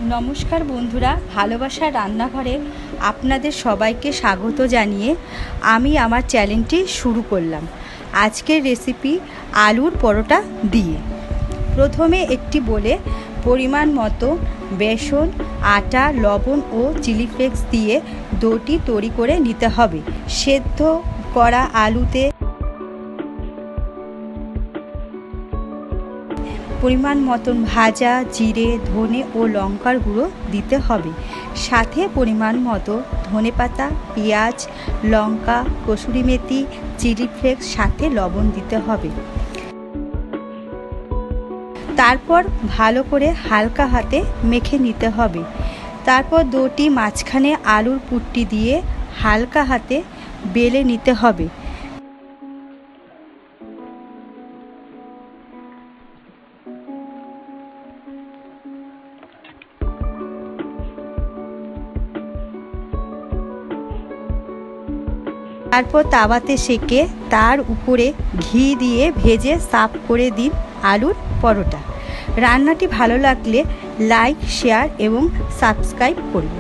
নমস্কার বন্ধুরা, ভালোবাসার রান্নাঘরে আপনাদের সবাইকে স্বাগত জানিয়ে আমি আমার চ্যানেলটি শুরু করলাম। আজকের রেসিপি আলুর পরোটা দিয়ে। প্রথমে একটি বলে পরিমাণ মতো বেসন, আটা, লবণ ও চিলি ফ্লেক্স দিয়ে ডোটি তৈরি করে নিতে হবে। সেদ্ধ করা আলুতে পরিমাণ মতন ভাজা জিরে, ধনে ও লঙ্কার গুঁড়ো দিতে হবে। সাথে পরিমাণ মতো ধনেপাতা, পেঁয়াজ, লঙ্কা, কসুরি মেথি, চিলি ফ্লেক্স, সাথে লবণ দিতে হবে। তারপর ভালো করে হালকা হাতে মেখে নিতে হবে। তারপর ডোটি মাঝখানে আলুর পুরটি দিয়ে হালকা হাতে বেলে নিতে হবে। তারপর তাওয়াতে সেঁকে তার উপরে ঘি দিয়ে ভেজে সার্ভ করে দিন আলুর পরোটা। রান্নাটি ভালো লাগলে লাইক, শেয়ার এবং সাবস্ক্রাইব করুন।